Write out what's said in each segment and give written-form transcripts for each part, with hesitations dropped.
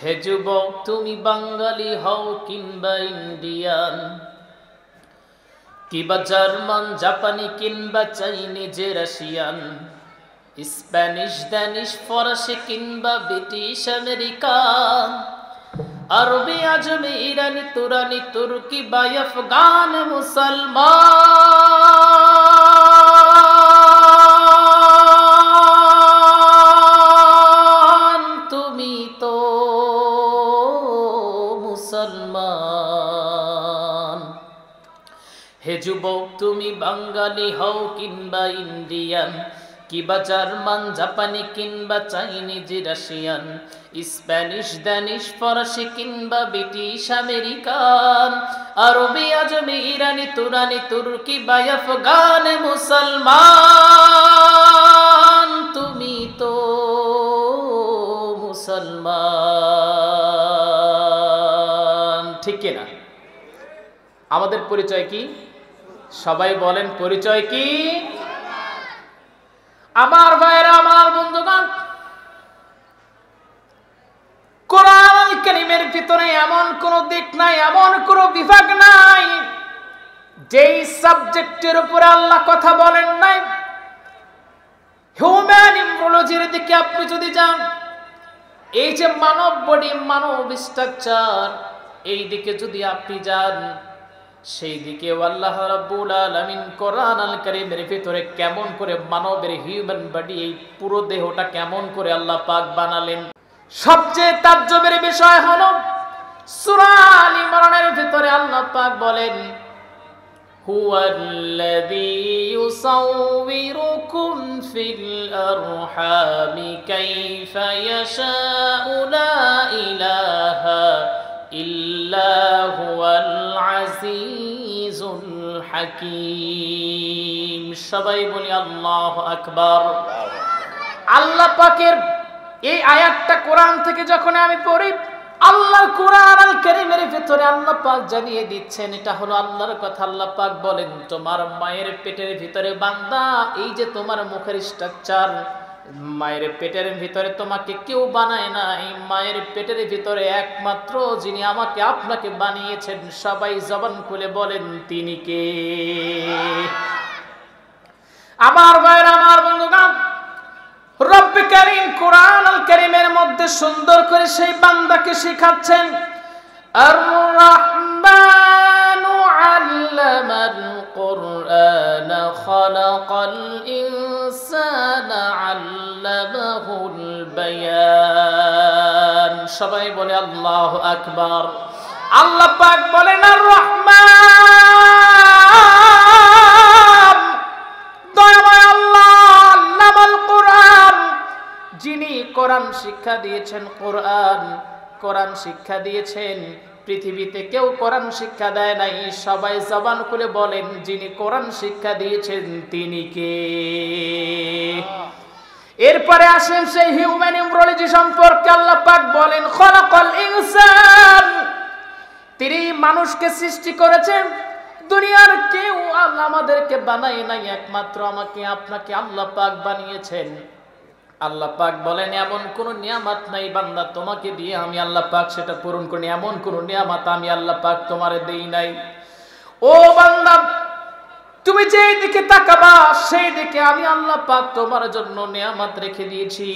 হে যুবক, তুমি বাঙালি হও কিংবা ইন্ডিয়ান, কিবা জার্মান, জাপানি কিংবা চাইনিজ, রাশিয়ান, স্প্যানিশ, ড্যানিশ, ফরাসি কিংবা ব্রিটিশ আমেরিকান, আরবি, আজমি, ইরানি, তুরানি, তুর্কি বা আফগান মুসলমান, তুমি তো মুসলমান। হে যুবক, তুমি বাঙালি হও কিংবা ইন্ডিয়ান, কিবা জার্মান, জাপানি কিংবা চাইনিজ, রাশিয়ান, স্প্যানিশ, ড্যানিশ, ফরাসি কিংবা ব্রিটিশ আমেরিকান, আরবি, আজমি, ইরানি, তুরানি, তুর্কি বা আফগান মুসলমান, তুমি তো মুসলমান। ঠিক কিনা? আমাদের পরিচয় কি? সবাই বলেন, পরিচয় কি? আমার ভাইরা, আমার বন্ধুগণ, কোরআন কারীমের ভিতরে এমন কোন দিক নাই, এমন কোন বিভাগ নাই যেই সাবজেক্টের উপরে আল্লাহ কথা বলেন নাই। হিউম্যান ইমব্রোলজির দিকে আপনি যদি যান, এই যে মানব বডি, মানব স্ট্রাকচার, এই দিকে যদি আপনি যান, সেই দিকে আল্লাহ রাব্বুল আলামিন কোরআন আল কারীমের ভিতরে কেমন করে মানবের হিউম্যান বডি, এই পুরো দেহটা কেমন করে আল্লাহ পাক বানালেন। সবচেয়ে তাজ্জবের বিষয় হলো সূরা আল ইমরানের ভিতরে আল্লাহ পাক বলেন, হুয়াল্লাযী ইউসাউবিরুকুম ফিল আরহামি কাইফা ইয়াশাউ লা ইলাহা ইল্লা হুয়াল আজিজুল হাকীম। সবাই বলি আল্লাহু আকবার। আল্লাহ পাকের এই আয়াতটা কোরআন থেকে যখন আমি পড়ি, আল্লাহর কোরআন আল কারীমের ভিতরে আল্লাহ পাক জানিয়ে দিচ্ছেন এটা হলো আল্লাহর কথা। আল্লাহ পাক বলেন, তোমার মায়ের পেটের ভিতরে বান্দা, এই যে তোমার মুখের স্ট্রাকচার, মায়ের পেটের ভিতরে তোমাকে কেউ বানায় নাই, মায়ের পেটের ভিতরে একমাত্র যিনি আমাকে আপনাকে বানিয়েছেন, সবাই জবান খুলে বলেন তিনি কে? আমার ভাইরা, আমার বন্ধুগণ, রব্ব কারীম কোরআন আল কারীমের মধ্যে সুন্দর করে সেই বান্দাকে শিখাচ্ছেন, আর রাহমানু আল্লামাল কুরআন খালাকাল ইনসানা আল্লামাহুল বায়ান। সবাই বলে আল্লাহু আকবার। আল্লাহ পাক বলেন, আর রহমান, দয়াময় আল্লাহ, আল্লামাল কুরআন, যিনি কোরআন শিক্ষা দিয়েছেন। কোরআন শিক্ষা দিয়েছেন। পৃথিবীতে কেউ কোরআন শিক্ষা দেয় নাই। সবাই জবান খুলে বলেন, যিনি কোরআন শিক্ষা দিয়েছেন তিনি কে? এরপরে আসেন সেই হিউম্যান এমব্রিওলজি সম্পর্কে। আল্লাহ পাক বলেন, খলাকাল ইনসান, তিনি মানুষকে সৃষ্টি করেছেন। দুনিয়ার কেউ আমাদেরকে বানায় নাই, একমাত্র আমাকে আপনাকে আল্লাহ পাক বানিয়েছেন। আল্লাহ পাক বলেন, এমন কোন নিয়ামত নাই বান্দা তোমাকে দিয়ে আমি আল্লাহ পাক সেটা পূরণ করি, এমন কোন নিয়ামত আমি আল্লাহ পাক তোমারে দেই নাই। ও বান্দা, তুমি যেই দিকে তাকাবা সেই দিকে আমি আল্লাহ পাক তোমার জন্য নিয়ামত রেখে দিয়েছি।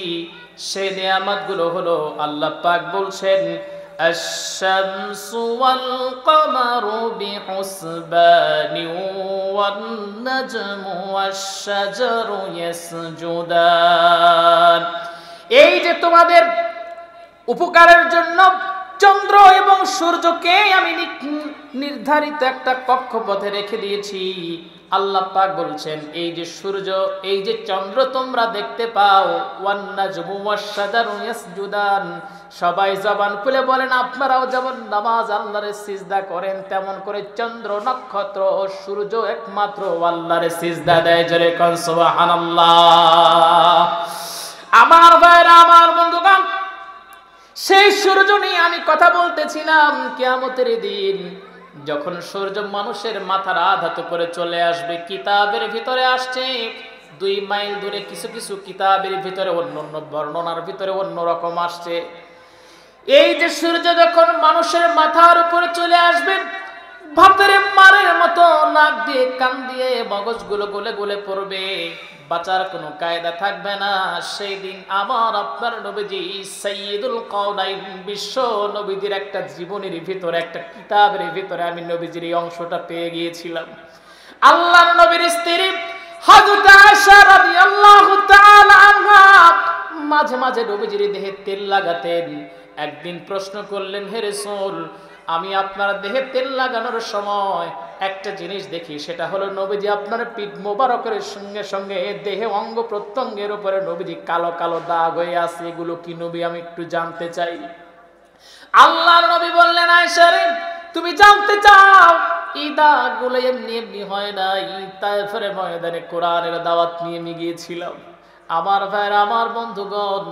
সেই নিয়ামতগুলো হলো, আল্লাহ পাক বলছেন, আশ-শামসু ওয়াল কমারু বিহুসবানি ওয়ান নাজমু ওয়াশ-শাজারু ইয়াসজুদান। এই যে তোমাদের উপকারের জন্য চন্দ্র এবং সূর্যকে আমি নির্ধারিত একটা কক্ষপথে রেখে দিয়েছি। আল্লাহ পাক বলছেন, এই যে সূর্য, এই যে চন্দ্র তোমরা দেখতে পাও, ওয়ান নাজমু ওয়াশ-শাজারু ইয়াসজুদান। সবাই জবান খুলে বলেন, আপনারাও যেমন নামাজ আল্লাহরে সিজদা করেন, তেমন করে চন্দ্র, নক্ষত্র ও সূর্য একমাত্র আল্লাহরে সিজদা দেয়। জোরে কোন সুবহানাল্লাহ। আমার ভাইরা, আমার বন্ধুগণ, সেই সূর্য নিয়ে আমি কথা বলতেছিলাম। কিয়ামতের দিন যখন সূর্য মানুষের মাথার আঘাত করে চলে আসবে, কিতাবের ভিতরে আসছে 2 মাইল দূরে, কিছু কিছু কিতাবের ভিতরে অন্য অন্য বর্ণনার ভিতরে অন্য রকম আসছে। এই সূর্য যখন মানুষের মাথার উপরে চলে আসবে, ভাতের মারের মতো নাক দিয়ে কান দিয়ে মগজগুলো গলে গলে পড়বে, বাঁচার কোনো কায়দা থাকবে না। সেই দিন আমার আপনার নবীজি সাইয়্যিদুল কাওনাইন বিশ্ব নবীজির একটা জীবনের ভিতরে, একটা কিতাবের ভিতরে আমি নবীজির এই অংশটা পেয়ে গিয়েছিলাম। আল্লাহর নবীর স্ত্রী হযরত আয়েশা রাদিয়াল্লাহু তাআলা আনহা মাঝে মাঝে নবীজির দেহে তেল লাগাতেন। একদিন প্রশ্ন করলেন, হে রাসূল, আমি আপনার দেহে তেল লাগানোর সময় একটা জিনিস দেখি, সেটা হলো নবীজি আপনার পিঠ মোবারকের সঙ্গে সঙ্গে দেহে অঙ্গ প্রত্যঙ্গের উপরে নবীজি কালো কালো দাগ হয়ে আছে, এগুলো কি নবী? আমি একটু জানতে চাই। আল্লাহর নবী বললেন, আয়েশা রে, তুমি জানতে চাও? এই দাগগুলো এমনি এমনি হয় না। তায়েফের ময়দানে কোরআনের দাওয়াত নিয়ে আমি গিয়েছিলাম। আমার ভাইরা, আমার বন্ধুগণ,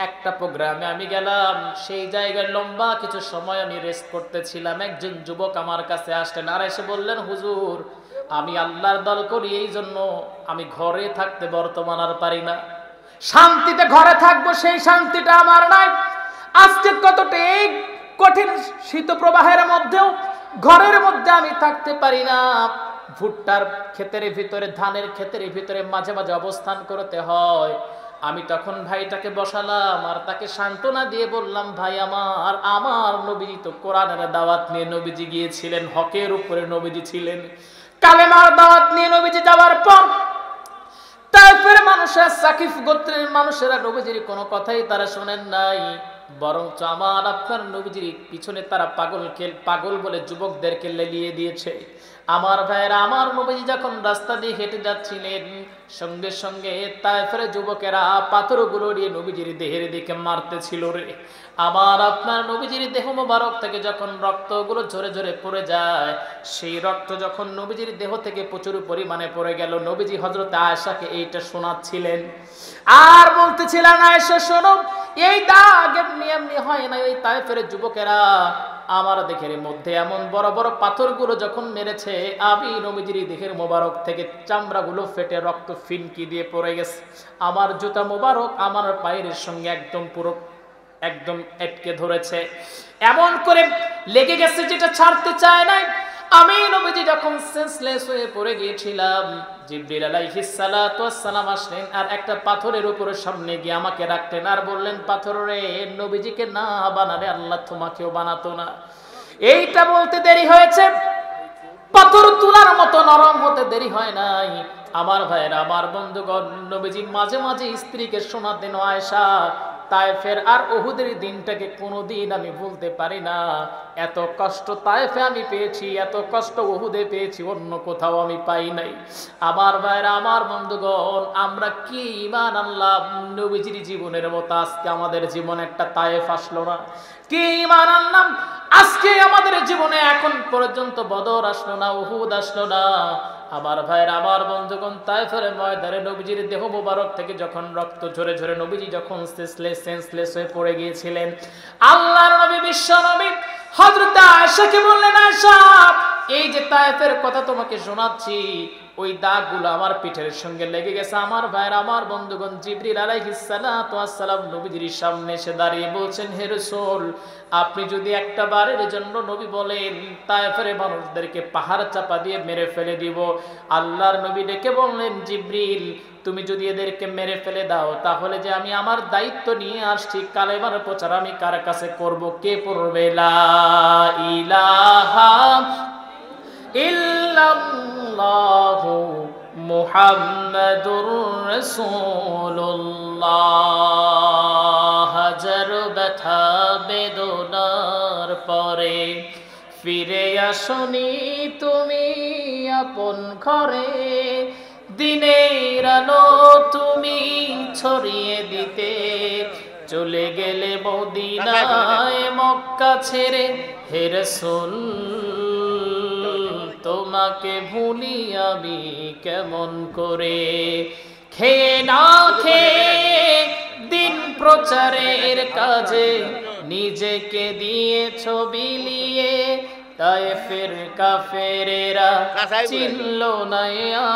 একটা প্রোগ্রামে আমি গেলাম, সেই জায়গায় লম্বা কিছু সময় আমি রেস্ট করতেছিলাম। একজন যুবক আমার কাছে আসলেন, আর এসে বললেন, হুজুর, আমি আল্লাহর দল করি, এই জন্য আমি ঘরে থাকতে বর্তমান আর পারি না। শান্তিতে ঘরে থাকবো, সেই শান্তিটা আমার নাই। আজকে কতটা এই কঠিন শীত প্রবাহের মধ্যেও ঘরের মধ্যে আমি থাকতে পারি না। ভুট্টার ক্ষেতের ভিতরে, ধানের ক্ষেতের ভিতরে মাঝে মাঝে অবস্থান করতে হয়। আমি তখন ভাইটাকে বসালাম আর তাকে সান্ত্বনা দিয়ে বললাম, ভাই আমার নবীজি তো কোরআনের দাওয়াত নিয়ে নবীজি গিয়েছিলেন, হকের উপরে নবীজি ছিলেন। কালেমার দাওয়াত নিয়ে নবীজি যাওয়ার পর তায়েফের মানুষের, সাকিফ গোত্রের মানুষেরা নবীজির কোনো কথাই তারা শোনেন নাই, বরঞ্চ আমার আপনার নবীজির পিছনে তারা পাগল বলে যুবকদেরকে লেলিয়ে দিয়েছে। আমার ভাইয়েরা, আমার নবীজি যখন রাস্তা দিয়ে হেঁটে যাচ্ছিলেন, সঙ্গে সঙ্গে তায়েফের যুবকেরা পাথরগুলো নিয়ে নবীজির দেহের দিকে মারতেছিল রে। আমার আপনার নবীজির দেহ মোবারক থেকে যখন রক্তগুলো ঝরে ঝরে পড়ে যায়, সেই রক্ত যখন নবীজির দেহ থেকে প্রচুর পরিমাণে পড়ে গেল, নবীজি হযরত আয়েশাকে এইটা শোনাচ্ছিলেন আর বলতেছিলেন, আয়েশা শোনো, এই দাগ এমনি এমনি হয় না। ওই তায়েফের যুবকেরা আমার দেহের মধ্যে এমন বড় বড় পাথরগুলো যখন মেরেছে, আমি নবীজির দেহের মোবারক থেকে চামড়াগুলো ফেটে রক্ত ফিনকি দিয়ে পড়ে গেছে। আমার জুতা মোবারক আমার পায়ের সঙ্গে একদম আটকে ধরেছে, এমন করে লেগে গেছে যেটা ছাড়তে চায় না। আমি নবীজি যখন সেন্সলেস হয়ে পড়ে গিয়েছিলাম, জিবরিল আলাইহিস সালাতু ওয়াস সালাম আসলেন আর একটা পাথরের উপরে সামনে গিয়ে আমাকে রাখলেন আর বললেন, পাথর রে, নবীজিকে না বানালে আল্লাহ তোমাকেও বানাতো না। এইটা বলতে দেরি হয়েছে, পাথর তুলার মতো নরম হতে দেরি হয় নাই। আমার ভাইয়েরা, আমার বন্ধুগণ, নবীজি মাঝে মাঝে স্ত্রীকে শোনাতেন, আয়েশা, তায়েফের আর উহুদের দিনটাকে কোনোদিন আমি ভুলতে পারি না। এত কষ্ট তায়েফে আমি পেয়েছি, এত কষ্ট উহুদে পেয়েছি, অন্য কোথাও আমি পাই নাই। আমার ভাইরা, আমার বন্ধুগণ, আমরা কি ঈমান আনলাম নবীজির জীবনের মতো আজকে আমাদের জীবনে একটা তায়েফ আসলো না? কি ঈমান আনলাম আজকে আমাদের জীবনে এখন পর্যন্ত বদর আসলো না, উহুদ আসলো না? আমার ভাইয়ের, আমার বন্ধুগণ, তায়েফের ময়দানে নবীজির দেহ মোবারক থেকে যখন রক্ত ঝরে ঝরে নবীজি যখন সেন্সলেস হয়ে পড়ে গিয়েছিলেন, আল্লাহর নবী, বিশ্ব নবী হযরত আয়েশাকে বললেন, আয়েশা, এই যে তায়েফের কথা তোমাকে শোনাচ্ছি, ওই দাগগুলো আমার পিঠের সঙ্গে লেগে গেছে। আমার ভাইয়ের, আমার বন্ধুগণ, জিবরিল আলাইহিস সালাতু ওয়াস সালাম নবীজির সামনে এসে দাঁড়িয়ে বলছেন, হে রাসূল, আপনি যদি একটা বারের জন্য নবী বলেন তায়েফের মানুষদেরকে পাহাড় চাপা দিয়ে মেরে ফেলে দিব। আল্লাহর নবী ডেকে বললেন, জিবরিল, তুমি যদি এদেরকে মেরে ফেলে দাও, তাহলে যে আমি আমার দায়িত্ব নিয়ে আসছি, কালেমার প্রচার আমি কার কাছে করব? কে পড়বে লা ইলাহা ইল্লাল্লাহু মুহাম্মাদুর রাসূলুল্লাহ। হাজার ব্যথা বেদনার পরে ফিরে আসনি তুমি আপন ঘরে, দিনের আলো তুমি ছড়িয়ে দিতে চলে গেলে মদিনায় মক্কা ছেড়ে। হে রাসূল, তোমাকে ভুলি আমি কেমন করে? খেয়ে না খেয়ে দিন প্রচারের কাজে নিজেকে দিয়েছ বিলিয়ে, তায়েফের কাফেরেরা চিনল না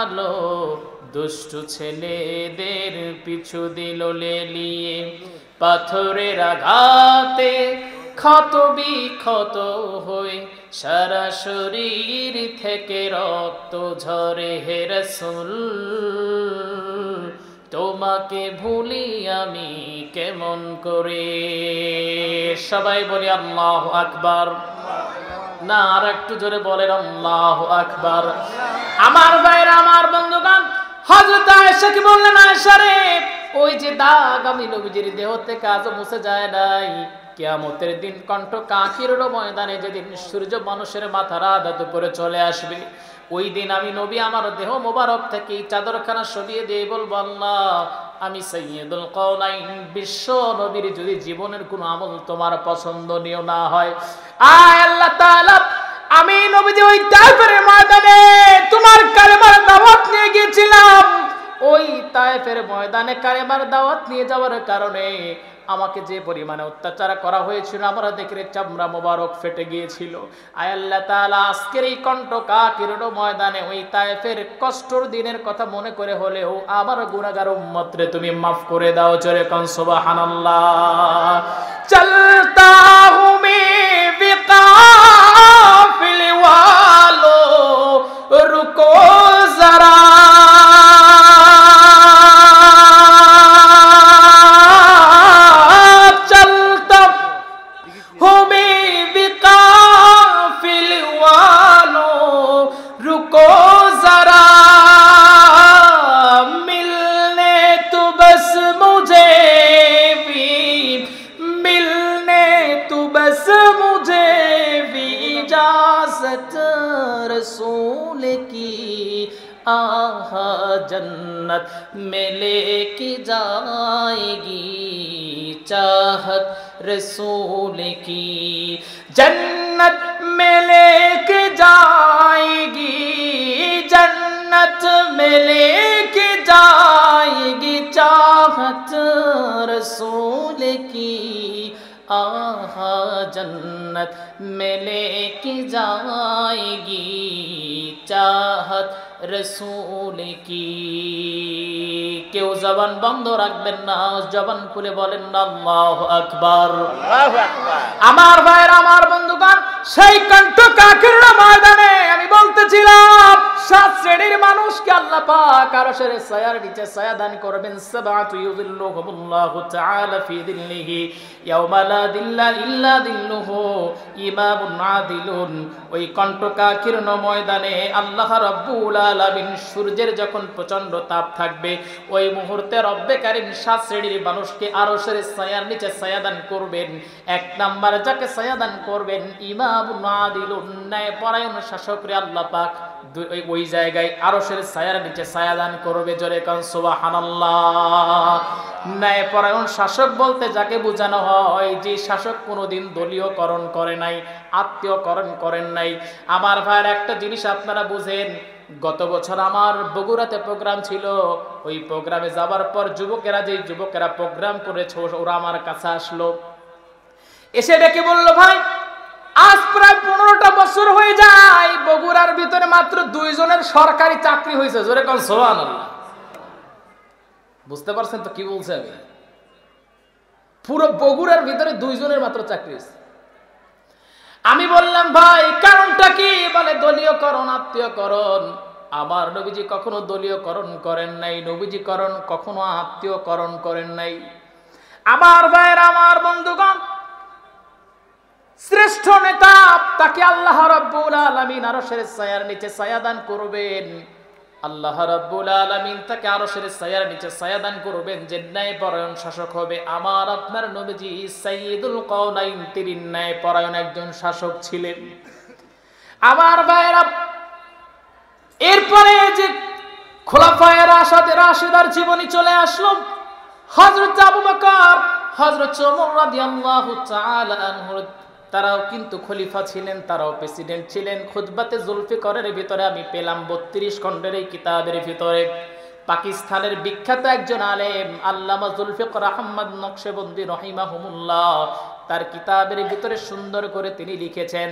আলো, দুষ্টু ছেলেদের পিছু দিল লেলিয়ে। পাথরের আঘাতে ক্ষত বিক্ষত হয়ে সারা শরীর থেকে রক্ত ঝরে হে রাসূল, তোমাকে ভুলি আমি কেমন করে। সবাই বলি আল্লাহু আকবার। না, আর একটু জোরে বলেন আল্লাহু আকবার। আমার ভাইরা, আমার বন্ধুগণ, হযরত আয়েশা কি বললেন, আয়েশা রে, ওই যে দাগ আমি নবীজির দেহ থেকে আজও মুছে যায় নাই। কিয়ামতের দিন কণ্ঠ কাকিরের ময়দানে যেদিন সূর্য মানুষের মাথার আধা উপরে চলে আসবে, ওই দিন আমি নবী আমার দেহ মোবারক থেকে চাদরখানা সরিয়ে দিয়ে বলবো, আল্লাহ, আমি সাইয়্যিদুল কাওনাইন বিশ্ব নবীর যদি জীবনের কোনো আমল তোমার পছন্দনীয় না হয়, আয় আল্লাহ তাআলা, আমি নবীজি ওই তায়েফের ময়দানে তোমার কালেমার দাওয়াত নিয়ে গিয়েছিলাম। ওই তায়েফের ময়দানে কালেমার দাওয়াত নিয়ে যাওয়ার কারণে আমাকে যে পরিমাণে অত্যাচার করা হয়েছিল, আমার দেখে চামড়া মোবারক ফেটে গিয়েছিল। আয় আল্লাহ তাআলা, আজকের এই কণ্ঠকাকীর ময়দানে ওই তায়েফের কষ্টর দিনের কথা মনে করে হলেও আমার গুনাহগার উম্মতরে তুমি মাফ করে দাও। জোরে কোন সুবহানাল্লাহ। চলতা হুঁ মে বিকাফিল ওয়ালো রুকো জরা, रसूल की आहा जन्नत में लेके जाएगी, चाहत रसूल की जन्नत में लेके जाएगी, जन्नत में लेके जाएगी, चाहत रसूल की आहा जन्नत में लेके जाएगी, चाहत रसूल की। কেউ জবান বন্ধ রাখবেন না, জবান খুলে বলেন না আল্লাহু আকবার। আল্লাহু আকবার। আমার ভাইরা, আমার বন্ধুগণ, সেই কণ্ঠকাকীর ময়দানে আমি বলতেছিলাম, 7 শ্রেণীর মানুষকে আল্লাহ পাক আরশের ছায়ার নিচে ছায়া দান করবেন। সাবাতু ইউযিল্লুহুমুল্লাহু তাআলা ফি যিল্লিহি ইয়াওমা লা যিল্লা ইল্লা যিল্লুহু, ইমামুন আদিলুন। ওই কণ্ঠকাকীর ময়দানে আল্লাহ রাব্বুল আলামিন সূর্যের যখন প্রচন্ড তাপ থাকবে, ওই মুহূর্তে রব্বে কারীম 7 শ্রেণীর মানুষকে আরশের ছায়ার নিচে ছায়া দান করবেন। 1 নাম্বার যাকে ছায়া দান করবেন, ইমামুন আদিলুন, ন্যায়পরায়ণ শাসকরে আল্লাহ পাক ওই জায়গায় আরশের ছায়ার নিচে ছায়া দান করবে। জোরে কান সুবহানাল্লাহ। ন্যায়পরায়ণ শাসক বলতে যাকে বোঝানো হয়, যে শাসক কোনোদিন দলীয়করণ করে নাই, আত্মীয়করণ করেন নাই। আমার ভাইয়ের একটা জিনিস আপনারা বুঝেন, গত বছর আমার বগুড়াতে প্রোগ্রাম ছিল। ওই প্রোগ্রামে যাবার পর যে যুবকেরা প্রোগ্রাম করেছে, ওরা আমার কাছে আসলো, এসে ডেকে বলল, ভাই, আজ প্রায় 15টা বছর হয়ে যায়, বগুড়ার ভিতরে মাত্র 2 জনের সরকারি চাকরি হয়েছে। জোরে কোন সুবহানাল্লাহ। বুঝতে পারছেন তো কি বলছে আমি? পুরো বগুড়ার ভিতরে 2 জনের মাত্র চাকরি হয়েছে। আমি বললাম, ভাই, কারণটা কি? বলে, দলীয়করণ, আত্মীয়করণ। আমার নবীজি কখনো দলীয়করণ করেন নাই, নবীজি কখনো আত্মীয়করণ করেন নাই। আমার ভাইয়েরা, আমার বন্ধুগণ, শ্রেষ্ঠ নেতা, তাকে আল্লাহ রাব্বুল আলামিন আরশের ছায়ার নিচে ছায়া দান করবেন। আল্লাহ রাব্বুল আলামিন তাকে আরশের ছায়ার নিচে ছায়া দান করবেন, যে ন্যায়পরায়ণ শাসক হবে। আমার আপনার নবীজি সাইয়্যিদুল কাওনাইন, তিনি ন্যায়পরায়ণ একজন শাসক ছিলেন। আমার ভাইয়েরা, এরপরে যে খোলাফায়ে রাশিদার জীবনী চলে আসলো, হযরত আবু বকর, হযরত ওমর রাদিয়াল্লাহু তাআলা আনহু, তারাও কিন্তু খলিফা ছিলেন, তারাও প্রেসিডেন্ট ছিলেন। খুতবাতে জুলফিকারের ভিতরে আমি পেলাম 32 খণ্ডের এই কিতাবের ভিতরে পাকিস্তানের বিখ্যাত একজন আলেম আল্লামা জুলফিকার আহমদ নকশবন্দি রহিমাহুমুল্লাহ, তার কিতাবের ভিতরে সুন্দর করে তিনি লিখেছেন,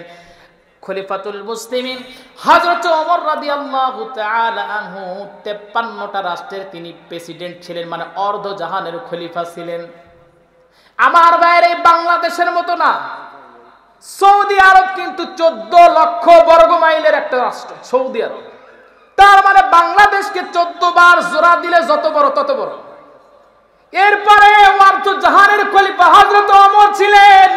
খলিফাতুল মুসলিমিন হযরত ওমর রাদিয়াল্লাহু তাআলা আনহু 53টা রাষ্ট্রের তিনি প্রেসিডেন্ট ছিলেন, মানে অর্ধ জাহানের খলিফা ছিলেন। আমার বাইরে বাংলাদেশের মতো না, সৌদি আরব কিন্তু 14 লক্ষ বর্গ মাইলের একটা রাষ্ট্র সৌদি আরব। তার মানে বাংলাদেশকে 14 বার জোড়া দিলে যত বড় তত বড়। এরপরে ওয়ার্থ জাহানের খলিফা হযরত ওমর ছিলেন।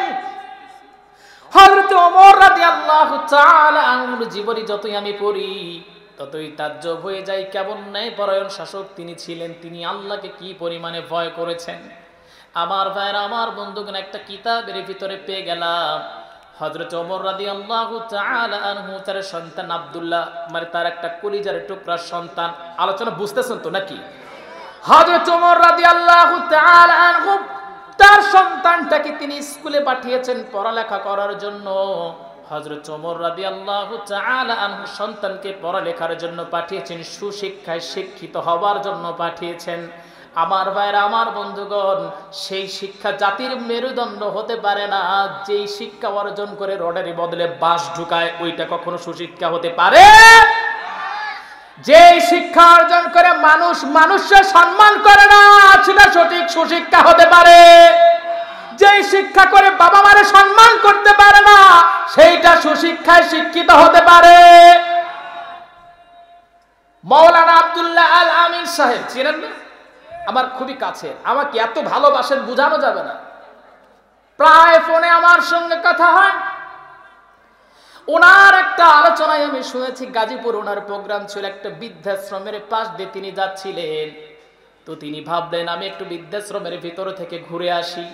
হযরত ওমর রাদিয়াল্লাহু তাআলা আনহুর জীবনী যতই আমি পড়ি ততই তাজ্জব হয়ে যায়, কেমন ন্যায়পরায়ণ শাসক তিনি ছিলেন, তিনি আল্লাহকে কি পরিমাণে ভয় করেছেন। আমার ভাইরা, আমার বন্ধুগণ, একটা কিতাবের ভিতরে পেয়ে গেলাম হযরত ওমর রাদিয়াল্লাহু তাআলা আনহু তার সন্তান আব্দুল্লাহ, মানে তার একটা কলিজার টুকরা সন্তান, আলোচনা বুঝতেছেন তো নাকি? হযরত ওমর রাদিয়াল্লাহু তাআলা আনহু তার সন্তানটাকে তিনি স্কুলে পাঠিয়েছেন পড়ালেখা করার জন্য। হযরত ওমর রাদিয়াল্লাহু তাআলা আনহু সন্তানকে পড়ালেখার জন্য পাঠিয়েছেন, সুশিক্ষায় শিক্ষিত হওয়ার জন্য পাঠিয়েছেন। আমার ভাইরা, আমার বন্ধুগণ, সেই শিক্ষা জাতির মেরুদণ্ড হতে পারে না। যেই শিক্ষা অর্জন করে রডের বদলে বাঁশ ঢুকায়, ওইটা কখনো সুশিক্ষা হতে পারে? যেই শিক্ষা অর্জন করে মানুষ মানুষের সম্মান করে না, সেটা সঠিক সুশিক্ষা হতে পারে? যেই শিক্ষা করে বাবা মারে সম্মান করতে পারে না, সেইটা সুশিক্ষায় শিক্ষিত হতে পারে? মাওলানা আব্দুল্লাহ আল আমিন সাহেব চিনেন না? আমার খুবই কাছে, আমাকে এত ভালোবাসেন বোঝানো যাবে না। প্রায় ফোনে আমার সঙ্গে কথা হয়। ওনার একটা আলোচনায় আমি শুনেছি, গাজীপুর ওনার প্রোগ্রাম ছিল, একটা বৃদ্ধাশ্রমের পাশ দিয়ে তিনি যাচ্ছিলেন। তো তিনি ভাবলেন আমি একটু বৃদ্ধাশ্রমের ভিতর থেকে ঘুরে আসি।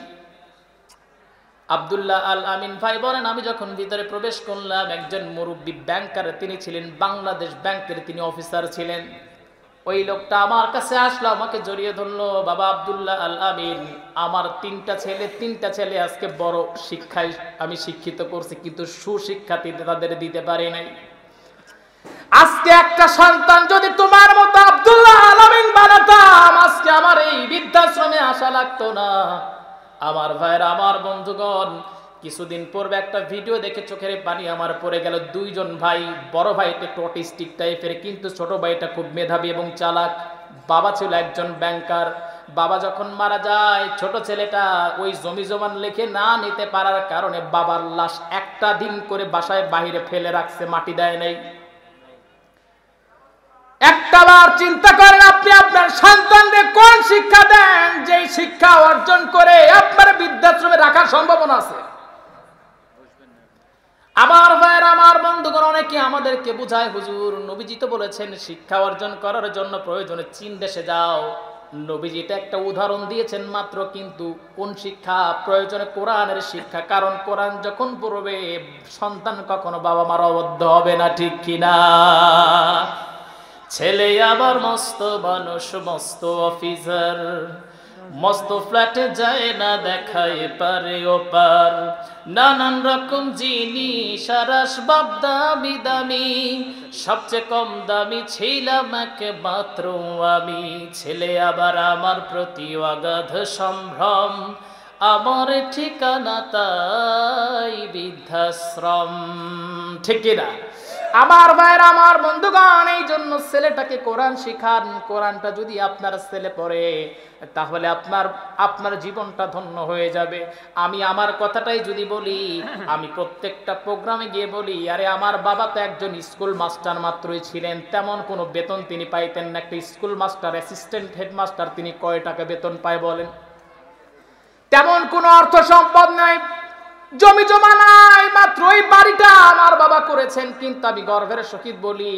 আব্দুল্লাহ আল আমিন ভাই বলেন, আমি যখন ভিতরে প্রবেশ করলাম, একজন মুরব্বী ব্যাংকার তিনি ছিলেন, বাংলাদেশ ব্যাংকের তিনি অফিসার ছিলেন। ওই লোকটা আমার কাছে আসলো, আমাকে জড়িয়ে ধরলো, বাবা আব্দুল্লাহ আল আমিন, আমার তিনটা ছেলে আজকে বড় শিক্ষায় আমি শিক্ষিত করছি, কিন্তু সুশিক্ষা তাদের দিতে পারি নাই। আজকে একটা সন্তান যদি তোমার মতো আব্দুল্লাহ আল আমিন বানাতাম, আজকে আমার এই বৃদ্ধাশ্রমে আসা লাগতো না। আমার ভাইরা, আমার বন্ধুগণ, কিছুদিন পূর্বে একটা ভিডিও দেখে চোখের পানি আমার পড়ে গেল। দুইজন ভাই, বড় ভাইটা একটু অটিস্টিক টাইপের, কিন্তু ছোট ভাইটা খুব মেধাবী এবং চালাক। বাবা ছিল একজন ব্যাংকার। বাবা যখন মারা যায়, ছোট ছেলেটা ওই জমি জমান লিখে না নিতে পারার কারণে বাবার লাশ একটা দিন করে বাসায় বাহিরে ফেলে রাখছে, মাটি দেয় নাই। একটাবার চিন্তা করেন, আপনি আপনার সন্তানদের কোন শিক্ষা দেন, যেই শিক্ষা অর্জন করে আপনার বৃদ্ধাশ্রমে রাখার সম্ভাবনা আছে? আমার ভাইয়ের, আমার বন্ধুগণ, অনেকে আমাদেরকে বুঝায়, হুজুর নবীজি তো বলেছেন শিক্ষা অর্জন করার জন্য প্রয়োজনে চীন দেশে যাও। নবীজি এটা একটা উদাহরণ দিয়েছেন মাত্র, কিন্তু কোন শিক্ষা? প্রয়োজনে কোরআনের শিক্ষা। কারণ কোরআন যখন পড়বে, সন্তান কখনো বাবা মার অবদ্ধ হবে না, ঠিক কিনা? ছেলে আবার মস্ত মানুষ, মস্ত অফিসার, মস্ত ফ্ল্যাটে যায় না, দেখায় পারে ওপার, নানান রকম জিনিস আর আসবাব দামি দামি, সবচেয়ে কম দামি ছিলাম একমাত্র আমি। ছেলে আবার আমার প্রতি অগাধ সম্ভ্রম, আমার ঠিকানা তাই বৃদ্ধাশ্রম, ঠিক না? আমার ভাইয়ের, আমার বন্ধুগণ, এই জন্য ছেলেটাকে কোরআন শিখান। কোরআনটা যদি আপনার ছেলে পড়ে, তাহলে আপনার জীবনটা ধন্য হয়ে যাবে। আমি আমার কথাটাই যদি বলি, আমি প্রত্যেকটা প্রোগ্রামে গিয়ে বলি, আরে আমার বাবা তো একজন স্কুল মাস্টার মাত্রই ছিলেন, তেমন কোনো বেতন তিনি পাইতেন না। একটা স্কুল মাস্টার, অ্যাসিস্ট্যান্ট হেডমাস্টার, তিনি কয় টাকা বেতন পায় বলেন? তেমন কোনো অর্থ সম্পদ নাই, জমি জমা নাই, মাত্র ওই বাড়িটা আমার বাবা করেছেন। কিন্তু আমি গর্বের সহিত বলি,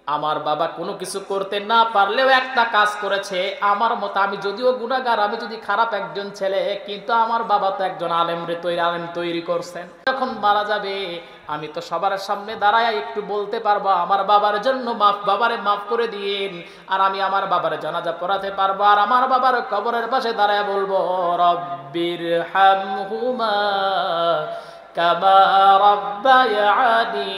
আমার বাবা কোনো কিছু করতে না পারলেও একটা কাজ করেছে আমার মতো। আমি যদিও গুনাহগার, আমি যদি খারাপ একজন ছেলে, কিন্তু আমার বাবা তো একজন আলেম তৈরি করছেন। যখন মারা যাবে, আমি তো সবার সামনে দাঁড়ায় একটু বলতে পারবো, আমার বাবার জন্য বাবারে মাফ করে দিন। আর আমি আমার বাবার জানাজা পড়াতে পারবো, আর আমার বাবার কবরের পাশে দাঁড়ায় বলবো, রব্বির হামহুমা কামা রাব্বায়ানি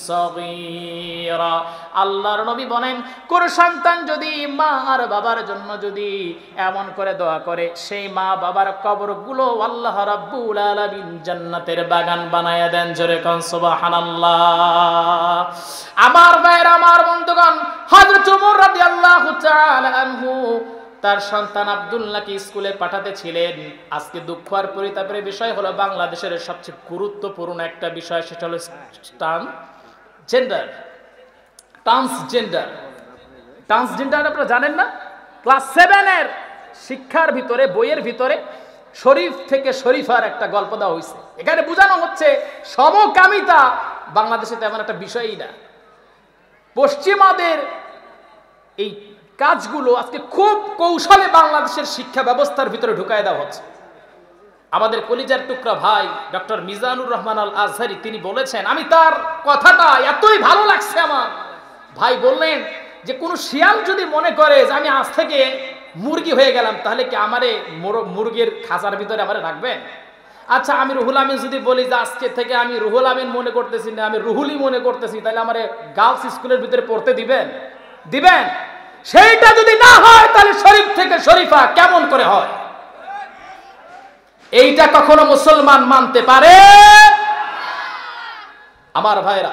সগীরা। আল্লাহর নবী বলেন, কোন সন্তান যদি মা আর বাবার জন্য যদি এমন করে দোয়া করে, সেই মা বাবার কবরগুলো আল্লাহ রাব্বুল আলামিন জান্নাতের বাগান বানায়া দেন। জোরে কোন সুবহানাল্লাহ। আমার ভাইরা, আমার বন্ধুগণ, হযরত ওমর রাদিয়াল্লাহু তাআলা আনহু তার সন্তান আব্দুল্লাহকে স্কুলে পাঠাতে ছিলেন। আজকে দুঃখ আর পরিতাপের বিষয় হলো বাংলাদেশের সবচেয়ে গুরুত্বপূর্ণ একটা বিষয়, সেটা হলো ট্রান্সজেন্ডার। আপনারা জানেন না? ক্লাস 7 এর শিক্ষার ভিতরে, বইয়ের ভিতরে শরীফ থেকে শরীফার একটা গল্প দেওয়া হয়েছে। এখানে বোঝানো হচ্ছে সমকামিতা বাংলাদেশে তেমন একটা বিষয়ই না। পশ্চিমাদের এই কাজগুলো আজকে খুব কৌশলে বাংলাদেশের শিক্ষা ব্যবস্থার ভিতরে ঢুকায় দেওয়া হচ্ছে। আমাদের কলিজার টুকরা ভাই ডক্টর মিজানুর রহমান আল আজহারি তিনি বলেছেন, আমি তার কথাটা এতই ভালো লাগছে আমার। ভাই বললেন যে কোন শিয়াল যদি মনে করে যে আমি আজ থেকে মুরগি হয়ে গেলাম, তাহলে কি আমারে মুরগির খাঁচার ভিতরে আমারে রাখবেন? আচ্ছা, আমি রুহুল আমিন যদি বলি যে আজকে থেকে আমি রুহুল আমিন মনে করতেছি না, আমি রুহুলি মনে করতেছি, তাহলে আমারে গার্লস স্কুলের ভিতরে পড়তে দিবেন? সেইটা যদি না হয়, তাহলে শরীফ থেকে শরীফা কেমন করে হয়? এইটা কখনো মুসলমান মানতে পারে? আমার ভাইরা,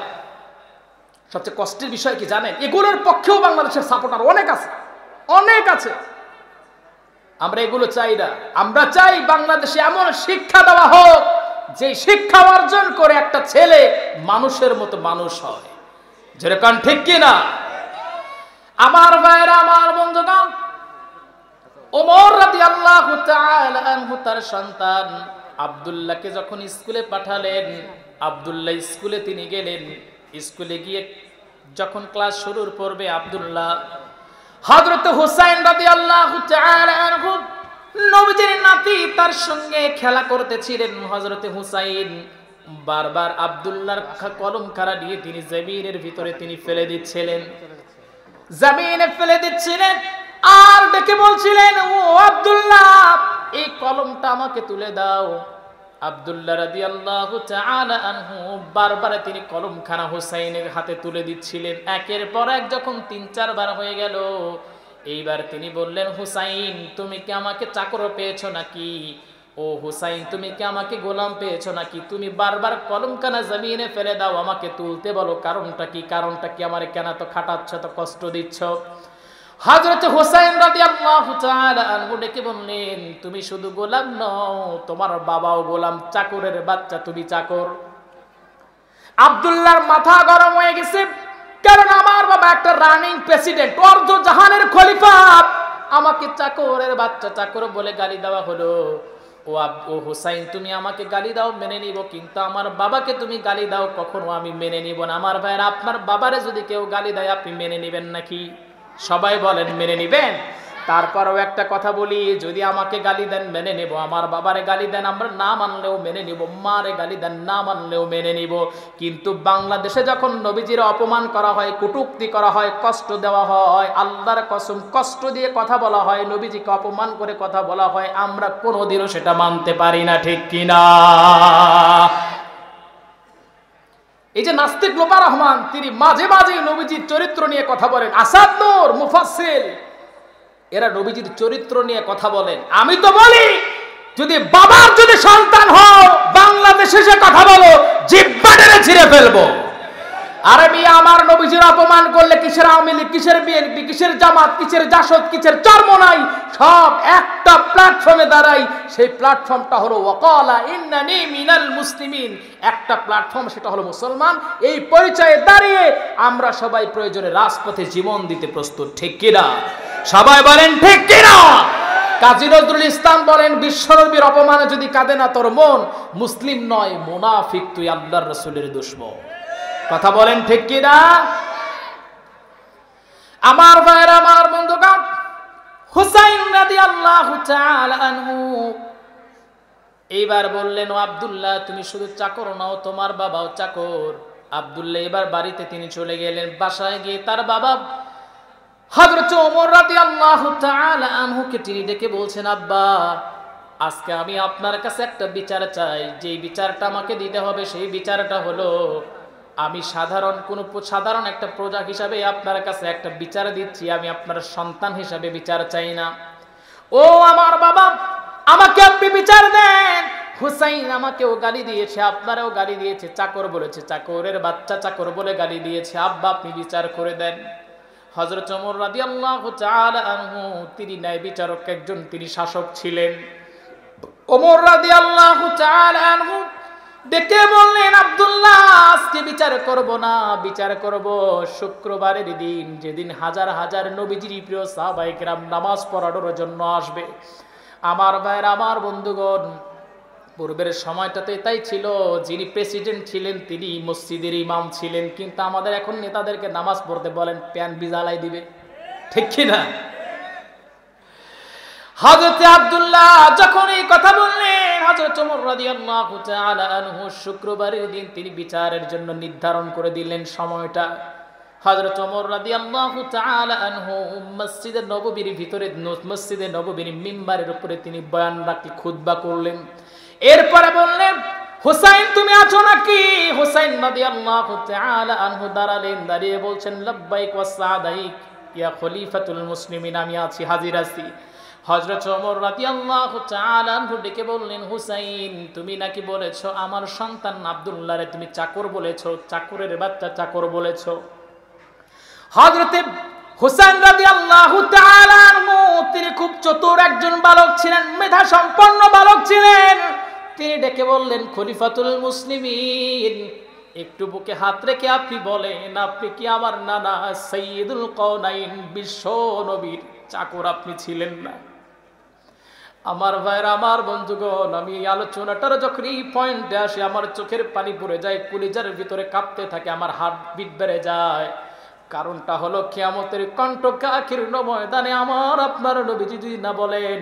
সবচেয়ে কষ্টের বিষয় কি জানেন? এগুলোর পক্ষেও বাংলাদেশের সাপোর্টার অনেক আছে। আমরা এগুলো চাই না। আমরা চাই বাংলাদেশে এমন শিক্ষা দেওয়া হোক যে শিক্ষা অর্জন করে একটা ছেলে মানুষের মতো মানুষ হয়। যেরকম ঠিক কিনা? আমার ভাইরা, আমার বন্ধুগণ, ওমর রাদিয়াল্লাহু তাআলা আনহু তার সন্তান আব্দুল্লাহকে যখন স্কুলে পাঠালেন, আব্দুল্লাহ স্কুলে তিনি গেলেন। স্কুলে গিয়ে যখন ক্লাস শুরুর পূর্বে আব্দুল্লাহ হযরত হুসাইন রাদিয়াল্লাহু তাআলা আনহু নবীজির নাতি তার সঙ্গে খেলা করতেছিলেন। হযরত হুসাইন বারবার আব্দুল্লাহর কলম কারা দিয়ে তিনি জমিনের ভিতরে তিনি ফেলে দিচ্ছিলেন, আর ডেকে বলছিলেন, ও আব্দুল্লাহ, এই কলমটা আমাকে তুলে দাও। আব্দুল্লাহ রাদিয়াল্লাহু তাআলা আনহু বারবার তিনি কলমখানা হুসাইনের হাতে তুলে দিচ্ছিলেন। একের পর এক যখন 3-4 বার হয়ে গেল, এইবার তিনি বললেন, হুসাইন, তুমি কি আমাকে চাকর পেয়েছো নাকি? ও হুসাইন, তুমি কি আমাকে গোলাম পেয়েছো নাকি? তুমি বারবার কলমখানা জমিনে ফেলে দাও, আমাকে তুলতে বলো, কারণটা কি? আমারে কেন তো খাটাচ্ছ, তো কষ্ট দিচ্ছ? হযরত হুসাইন রাদিয়াল্লাহু তাআলা আনহু ডেকে বললেন, তুমি শুধু গোলাম নও, তোমার বাবাও গোলাম, চাকরের বাচ্চা, তুমি চাকর। আব্দুল্লাহর মাথা গরম হয়ে গেছে, কারণ আমার বাবা একটা রানিং প্রেসিডেন্ট, অর্ধ জাহানের খলিফা, আমাকে চাকরের বাচ্চা, চাকর বলে গালি দেওয়া হলো। ও হুসাইন, তুমি আমাকে গালি দাও, মেনে নিব, কিন্তু আমার বাবাকে তুমি গালি দাও, কখনো আমি মেনে নিব না। আমার ভাইয়ের, আপনার বাবারে যদি কেউ গালি দেয়, আপনি মেনে নিবেন নাকি? সবাই বলেন মেনে নিবেন? তারপরেও একটা কথা বলি, যদি আমাকে গালি দেন মেনে নেব, আমার বাবারে গালি দেন আমরা না মানলেও মেনে নিব, মারে গালি দেন না মানলেও মেনে নিব। কিন্তু বাংলাদেশে যখন নবীজির অপমান করা হয়, কটূক্তি করা হয়, কষ্ট দেওয়া হয়, আল্লাহর কসম কষ্ট দিয়ে কথা বলা হয়, নবীজিকে অপমান করে কথা বলা হয়, আমরা কোনোদিনও সেটা মানতে পারি না, ঠিক কিনা? এই যে নাস্তিক লোপা রহমান, তিনি মাঝে মাঝে নবীজির চরিত্র নিয়ে কথা বলেন। আসাদ নূর, মুফাসসিল, এরা নবীজির চরিত্র নিয়ে কথা বলেন। আমি তো বলি, যদি বাবার যদি সন্তান হও, বাংলাদেশে সে কথা বলো, জিহ্বা টেনে ছিঁড়ে ফেলবো। আরে মিয়া, আমার নবীজির অপমান করলে কিসের আওয়ামী লীগ, কিসের বিএনপি, কিসের জামাত, কিসের জাসদ, কিসের চরমনাই, সব একটা প্ল্যাটফর্মে দাঁড়াই। সেই প্ল্যাটফর্মটা হলো ওয়াকালা ইন্নানি মিনাল মুসলিমিন, একটা প্ল্যাটফর্ম, সেটা হলো মুসলমান। এই পরিচয়ে দাঁড়িয়ে আমরা সবাই প্রয়োজনে রাজপথে জীবন দিতে প্রস্তুত, ঠিক কিনা? সবাই বলেন ঠিক কিনা? কাজী নজরুল ইসলাম বলেন, বিশ্বনবীর অপমানে যদি কাঁদে না তোর মন, মুসলিম নয় মুনাফিক, তুই আল্লাহর রাসূলের দুশমন। কথা বলেন ঠিক কিনা? আমার ভাইরা, আমার বন্ধুগণ, হুসাইন রাদিয়াল্লাহু তাআলা আনহু এইবার বললেন, ও আব্দুল্লাহ, তুমি শুধু চাকর নও, তোমার বাবাও চাকর। আব্দুল্লাহ এবার বাড়িতে তিনি চলে গেলেন। বাসায় গিয়ে তার বাবা হযরত ওমর রাদিয়াল্লাহু তাআলা আনহুকে তিনি ডেকে বলছেন, আব্বা, আজকে আমি আপনার কাছে একটা বিচার চাই। যেই বিচারটা আমাকে দিতে হবে, সেই বিচারটা হলো, আমি সাধারণ একটা প্রজা হিসাবে আপনার কাছে একটা বিচার দিচ্ছি, আমি আপনার সন্তান হিসাবে বিচার চাই না। ও আমার বাবা, আমাকে আপনি বিচার দেন। হুসাইন আমাকেও গালি দিয়েছে, আপনারও গালি দিয়েছে, চাকর বলেছে, চাকরের বাচ্চা চাকর বলে গালি দিয়েছে, আব্বা আপনি বিচার করে দেন। হযরত ওমর রাদিয়াল্লাহু তাআলা আনহু তিনি ন্যায় বিচারক একজন, তিনি শাসক ছিলেন। ওমর রাদিয়াল্লাহু তাআলা আনহু ডেকে বললেন, আব্দুল্লাহ আজকে বিচার করব না, বিচার করব শুক্রবারের দিন, যেদিন হাজার হাজার নবীজির প্রিয় সাহাবায়ে কেরাম নামাজ পড়ানোর জন্য আসবে। আমার ভাইয়ের, আমার বন্ধুগণ, পূর্বের সময়টাতে তাই ছিল, যিনি প্রেসিডেন্ট ছিলেন তিনি মসজিদের ইমাম ছিলেন, কিন্তু আমাদের এখন নেতাদেরকে নামাজ পড়তে বলেন প্যান বিজালাই দিবে, ঠিক কি না? হযরত আব্দুল্লাহ যখন এই কথা বললেন, হযরত ওমর রাদিয়াল্লাহু তাআলা আনহু শুক্রবারের দিন তিনি বিচারের জন্য নির্ধারণ করে দিলেন সময়টা। হযরত ওমর রাদিয়াল্লাহু তাআলা আনহু মসজিদে নববীর ভিতরে, মসজিদে নববীর মিম্বারের উপরে তিনি বয়ান রাখলেন, খুতবা করলেন। এরপরে বললেন, হুসাইন তুমি আছো নাকি? হুসাইন রাদিয়াল্লাহু তাআলা আনহু দাঁড়ালেন, দাঁড়িয়ে বলছেন, লাব্বাইক ওয়া সাদাইক ইয়া খলিফাতুল মুসলিমিন, আমি আছি, হাজির আছি। হযরত ওমর রাদিয়াল্লাহু তাআলা আনহু ডেকে বললেন, হুসাইন তুমি নাকি বলেছো আমার সন্তান আব্দুল্লাহরে তুমি চাকর বলেছো, চাকরের বাচ্চা চাকর বলেছো। হযরতে হুসাইন রাদিয়াল্লাহু তাআলা আনহু তিনি খুব চতুর একজন বালক ছিলেন, মেধা সম্পন্ন বালক ছিলেন। তিনি ডেকে বললেন, খলিফাতুল মুসলিমিন একটু বুকে হাত রেখে আপনি বলেন, আপনি কি আমার নানা সাইয়্যিদুল কাওনাইন বিশ্ব নবীর চাকর আপনি ছিলেন না? আমার ভাইরা, আমার বন্ধুগণ, আমি এই আলোচনাটার যখন এই পয়েন্টে আসি আমার চোখের পানি পড়ে যায়, কলিজার ভিতরে কাঁপতে থাকে, আমার হার্টবিট বেড়ে যায়। কারণটা হলো কিয়ামতের কণ্ঠকাকীর্ণ ময়দানে আমার আপনার নবীজি যদি না বলেন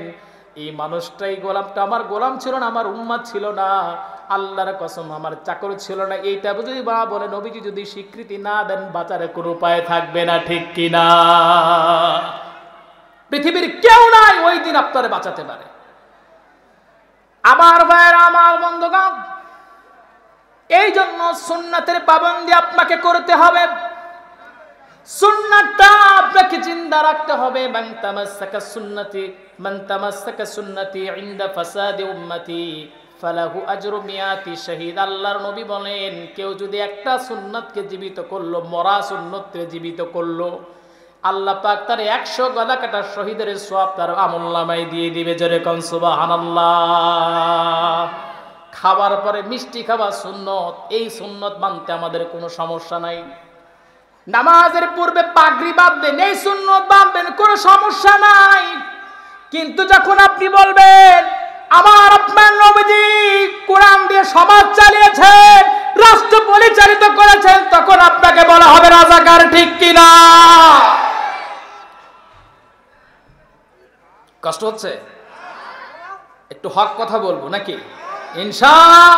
এই মানুষটাই গোলামটা আমার গোলাম ছিল না, আমার উম্মত ছিল না, আল্লাহর কসম আমার চাকর ছিল না, এইটা যদি বা বলে নবীজি যদি স্বীকৃতি না দেন বাঁচার কোনো উপায় থাকবে না, ঠিক কিনা? পৃথিবীর কেউ নাই ওই দিন আপনারে বাঁচাতে পারে। আমার ভাইয়েরা, আমার বন্ধুগণ, এই জন্য সুন্নাতের পাবন্দি আপনাকে করতে হবে, সুন্নাতটা আপনাকে জিন্দা রাখতে হবে। মান তামাসসাকা সুন্নতি ইনদা ফাসাদি উম্মতি ফালাহু আজরু মিয়াতি শাহীদ। আল্লাহর নবী বলেন, কেউ যদি একটা সুন্নাতকে জীবিত করলো, মরা সুন্নতকে জীবিত করলো, আল্লাহ পাক তার 100 গলা কাটা শহীদের সওয়াব তার আমলনামায় দিয়ে দিবে। জোরে কোন সুবহানাল্লাহ। খাবার পরে মিষ্টি খাওয়া সুন্নত, এই সুন্নত মানতে আমাদের কোনো সমস্যা নাই। নামাজের পূর্বে পাগড়ি বাঁধবেন, এই সুন্নত বাঁধবেন, কোনো সমস্যা নাই। কিন্তু যখন আপনি বলবেন আমার আপনার নবীজি কোরআন দিয়ে সমাজ চালিয়েছেন, রাষ্ট্র পরিচালিত করেছেন, তখন আপনাকে বলা হবে রাজাকার, ঠিক কিনা? কষ্ট হচ্ছে? একটু হক কথা বলবো নাকি? ইনশাআল্লাহ।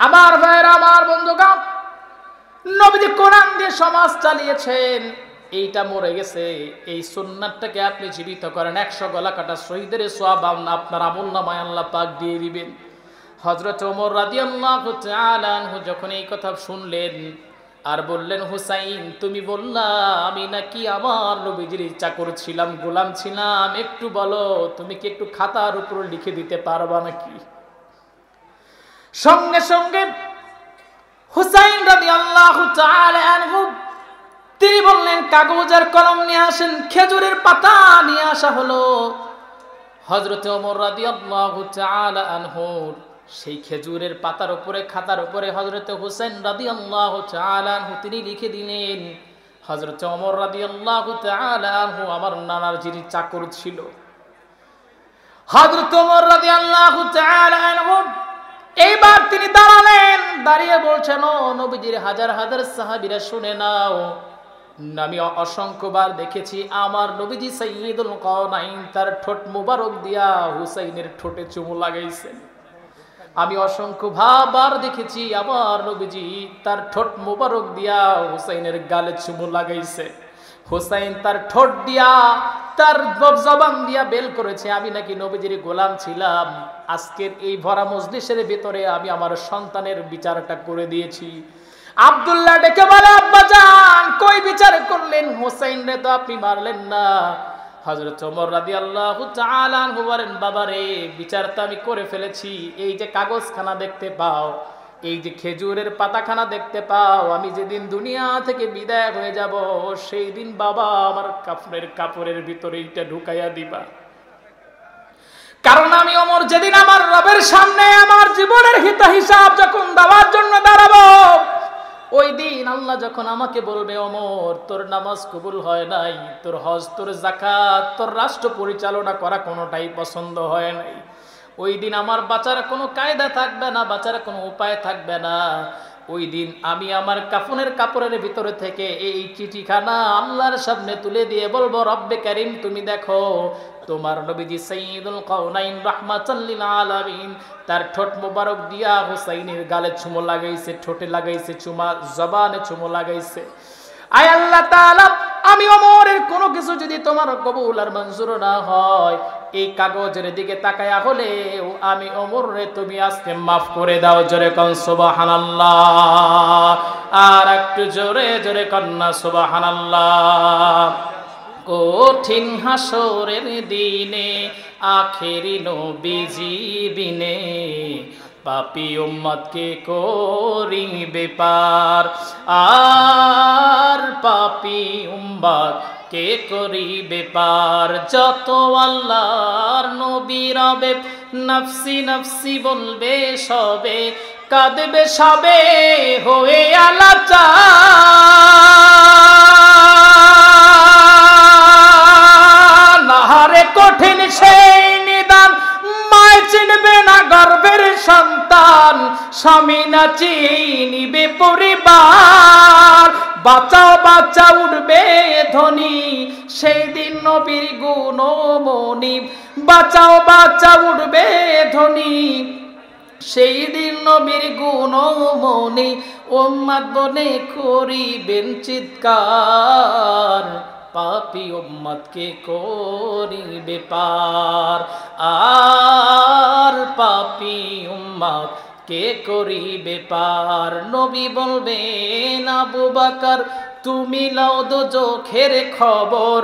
আমার ভাইরা, আমার বন্ধুগণ, নবীজি কোরআন দিয়ে সমাজ চালিয়েছেন, এইটা মরে গেছে, এই সুন্নাতটাকে আপনি জীবিত করেন, 100 গলা কাটা শহীদের সওয়াব আপনার আমলনামায় আল্লাহ পাক দিয়ে দিবেন। হযরত ওমর রাদিয়াল্লাহু তাআলা আনহু যখন এই কথা শুনলেন আর বললেন, হুসাইন তুমি বললা আমি নাকি আমার নবীজির চাকর ছিলাম, গোলাম ছিলাম, একটু বলো তুমি কি একটু খাতার উপর লিখে দিতে পারবা নাকি? সঙ্গে সঙ্গে হুসাইন রাদিয়াল্লাহু তাআলা আনহু তিনি বললেন, কাগজ আর কলম নিয়ে আসেন। খেজুরের পাতা নিয়ে আসা হলো। হযরত ওমর রাদিয়াল্লাহু তাআলা আনহু সেই খেজুরের পাতার উপরে, খাতার উপরে হযরত হুসাইন রাদিয়াল্লাহু তাআলা আনহু তিনি লিখে দিলেন, হযরত ওমর রাদিয়াল্লাহু তাআলা আনহু আমার নানার যিনি চাকর ছিল। হযরত ওমর রাদিয়াল্লাহু তাআলা আনহু এইবার তিনি দাঁড়ালেন, দাঁড়িয়ে বলছেন, ও নবীজির হাজার হাজার সাহাবীরা শুনে নাও, আমি অসংখ্যবার দেখেছি আমার নবীজি সাইয়্যিদুল কাওনাইন তার ঠোঁট মুবারক দিয়া হুসাইনের ঠোঁটে চুমু লাগাইছেন। আমি অসংখ্যবার দেখেছি আমার নবীজি তার ঠোঁট মুবারক দিয়া হুসাইনের গালে চুমু লাগাইছে। হুসাইন তার ঠোঁট দিয়া, তার জবান দিয়া বেল করেছে আমি নাকি নবীজির গোলাম ছিলাম। আজকের এই ভরা মজলিসের ভিতরে আমি আমার সন্তানের বিচারটা করে দিয়েছি। আব্দুল্লাহ ডেকে বলে, আব্বাজান কই বিচার করলেন? হুসাইন রে তো আপনি মারলেন না। হযরত ওমর রাদিয়াল্লাহু তাআলা আনহু বলেন, বাবা রে বিচার তো আমি করে ফেলেছি, এই যে কাগজখানা দেখতে পাও এই যে খেজুরের পাতাখানা দেখতে পাও, আমি যেদিন দুনিয়া থেকে বিদায় হয়ে যাব সেই দিন বাবা আমার কাপড়ের ভিতরে এইটা ঢুকাইয়া দিবা। কারণ আমি ওমর যেদিন আমার রবের সামনে আমার জীবনের হিসাব যখন দেওয়ার জন্য দাঁড়াবো, ওই দিন আল্লাহ যখন আমাকে বলবে ওমর তোর নামাজ কবুল হয় নাই, তোর হজ, তোর যাকাত, তোর রাষ্ট্র পরিচালনা করা কোনোটাই পছন্দ হয় নাই, ওই দিন আমার বাঁচার কোনো কায়দা থাকবে না, বাঁচার কোনো উপায় থাকবে না। ওই দিন আমি আমার কাপড়ের ভিতরে থেকে এই চিঠিখানা আল্লাহর সামনে তুলে দিয়ে বলবো, রব্বে কারীম তুমি দেখো তোমার নবীজি সাইয়্যিদুল কাউনাইন রাহমাতাল লিল আলামিন তার ঠোঁট মোবারক দিয়া হুসাইনের গালে চুমো লাগাইছে, ঠোঁটে লাগাইছে চুমা, জবানে চুমো লাগাইছে। আয় আল্লাহ তাআলা, আমি ওমরের কোনো কিছু যদি তোমার কবুল আর মঞ্জুর না হয়, এই কাগজের দিকে তাকায়া হলেও আমি ওমরে তুমি আজকে মাফ করে দাও। জোরে কোন সুবহানাল্লাহ, আর একটু জোরে জোরে কন্না সুবহানাল্লাহ। কঠিন হাসরের দিনে আখেরি নবীজি বিনে পাপী উম্মতকে করিবে পার, আর পাপী উম্মত কে করিবে পার। যত আল্লাহর নবী রবে নফসি নফসি বলবে সবে, কাঁদবে সবে হয়ে আলাচার। নাহারে কঠিন সেই নিদান, মায় চিনবে না গর্ভের সন্তান, স্বামী না চিনিবে পরিবার। বাঁচাও বাঁচাও উঠবে ধ্বনি সেই দিন নবীর গুণমণি, বাঁচাও বাঁচাও উঠবে ধ্বনি সেই দিন নবীর গুণমণি। উম্মত বনে করিবেন চিৎকার, পাপী উম্মতকে করিবে পার, আর পাপী উম্মত কে করিবে পার। নবী বলবেন আবু বকর তুমি লাও দোজখের খবর,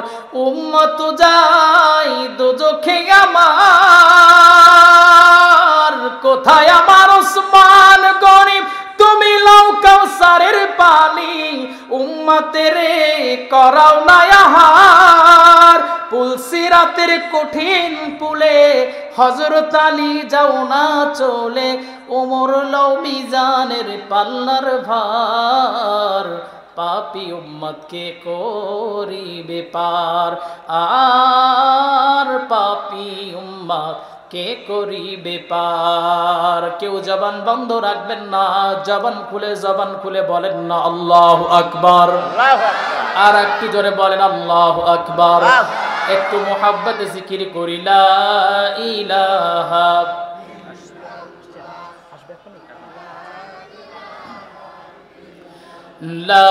উম্মত যায় দোজখে আমার। কোথায় আমার ওসমান গনি, তুমি লাও কাউসারের পানি, উম্মতের করাও না আহার। পুলসিরাতের কঠিন পুলে হযরত আলী যাও না চলে, ওমর লও মিজানের পাল্লার ভার। পাপী উম্মতকে করিবে পার, আর পাপী উম্মত কে করিবে পার। কেউ জবান বন্ধ রাখবেন না, জবান খুলে বলেন না আল্লাহু আকবার। আর একটু জোরে বলেন আল্লাহু আকবার। একটু মুহাব্বতে জিকির করি লা ইলাহা লা